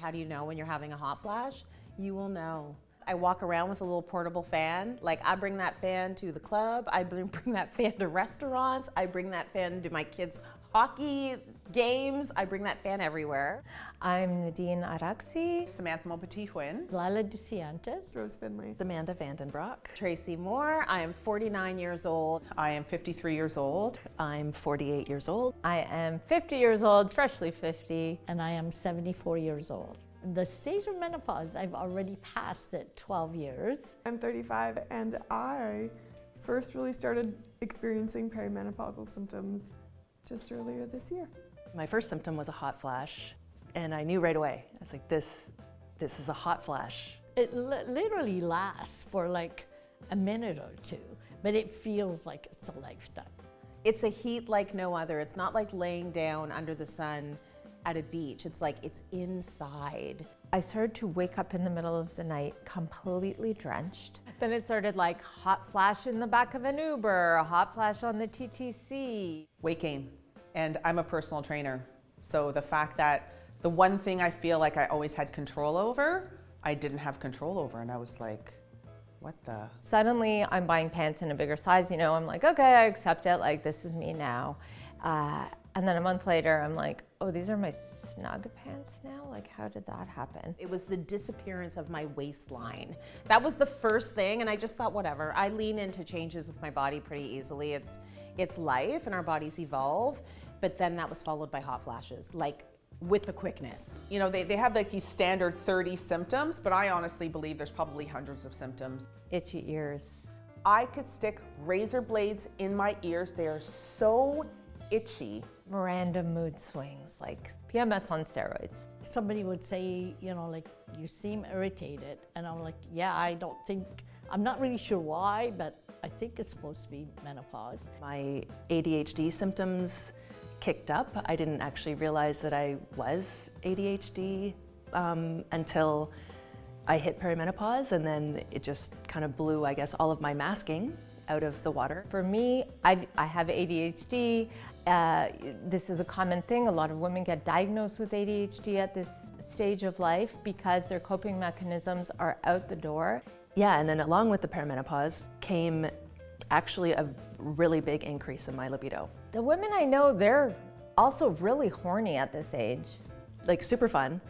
how do you know when you're having a hot flash? You will know. I walk around with a little portable fan. Like, I bring that fan to the club, I bring that fan to restaurants, I bring that fan to my kids' hockey games, I bring that fan everywhere. I'm Nadine Araxi. Samantha Mopatihuin. Lila DeCiantis. Rose Finley. Amanda Vandenbroek. Tracy Moore. I am 49 years old. I am 53 years old. I'm 48 years old. I am 50 years old, freshly 50. And I am 74 years old. The stage of menopause, I've already passed it 12 years. I'm 35 and I first really started experiencing perimenopausal symptoms just earlier this year. My first symptom was a hot flash, and I knew right away. I was like, this is a hot flash. It literally lasts for like a minute or two, but it feels like it's a lifetime. It's a heat like no other. It's not like laying down under the sun at a beach. It's like it's inside. I started to wake up in the middle of the night completely drenched. Then it started like hot flash in the back of an Uber, a hot flash on the TTC. Weight gain. And I'm a personal trainer. So the fact that the one thing I feel like I always had control over, I didn't have control over. And I was like, what the? Suddenly I'm buying pants in a bigger size, you know, I'm like, okay, I accept it, like this is me now. And then a month later, I'm like, oh, these are my snug pants now? Like, how did that happen? It was the disappearance of my waistline. That was the first thing, and I just thought, whatever. I lean into changes with my body pretty easily. It's life, and our bodies evolve. But then that was followed by hot flashes, like with the quickness. You know, they have like these standard 30 symptoms, but I honestly believe there's probably hundreds of symptoms. Itchy ears. I could stick razor blades in my ears. They are so itchy. Random mood swings, like PMS on steroids. Somebody would say, you know, like, you seem irritated. And I'm like, yeah, I'm not really sure why, but I think it's supposed to be menopause. My ADHD symptoms kicked up. I didn't actually realize that I was ADHD until I hit perimenopause, and then it just kind of blew, I guess, all of my masking out of the water. For me, I have ADHD. This is a common thing. A lot of women get diagnosed with ADHD at this stage of life because their coping mechanisms are out the door. Yeah, and then along with the perimenopause came actually a really big increase in my libido. The women I know, they're also really horny at this age. Like super fun,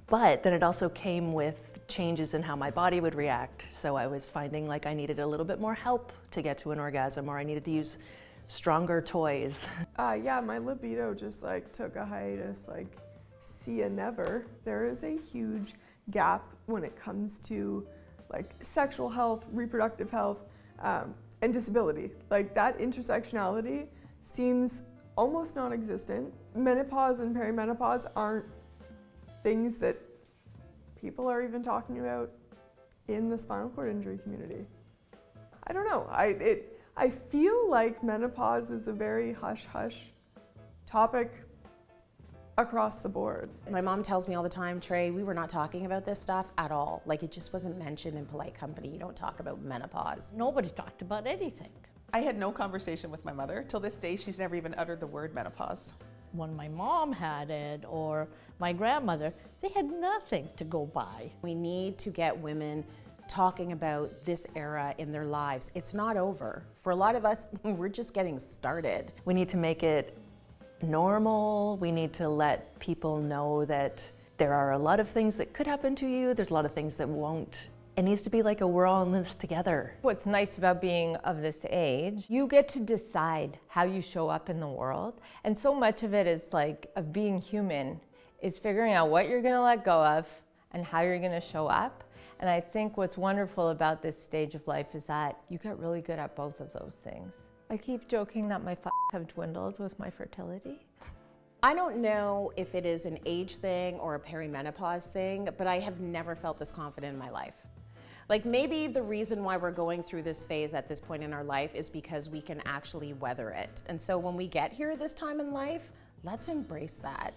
but then it also came with changes in how my body would react. So I was finding like I needed a little bit more help to get to an orgasm, or I needed to use stronger toys. Yeah, my libido just like took a hiatus, like see ya never. There is a huge gap when it comes to like sexual health, reproductive health, and disability. Like that intersectionality seems almost non-existent. Menopause and perimenopause aren't things that people are even talking about in the spinal cord injury community. I don't know. I feel like menopause is a very hush-hush topic across the board. My mom tells me all the time, Trey, we were not talking about this stuff at all. Like, it just wasn't mentioned in polite company. You don't talk about menopause. Nobody talked about anything. I had no conversation with my mother. Till this day, she's never even uttered the word menopause. When my mom had it or my grandmother, they had nothing to go by. We need to get women talking about this era in their lives. It's not over. For a lot of us, we're just getting started. We need to make it normal. We need to let people know that there are a lot of things that could happen to you. There's a lot of things that won't. It needs to be like we're all in this together. What's nice about being of this age, you get to decide how you show up in the world. And so much of it is like, of being human, is figuring out what you're gonna let go of and how you're gonna show up. And I think what's wonderful about this stage of life is that you get really good at both of those things. I keep joking that my have dwindled with my fertility. I don't know if it is an age thing or a perimenopause thing, but I have never felt this confident in my life. Like, maybe the reason why we're going through this phase at this point in our life is because we can actually weather it. And so when we get here this time in life, let's embrace that.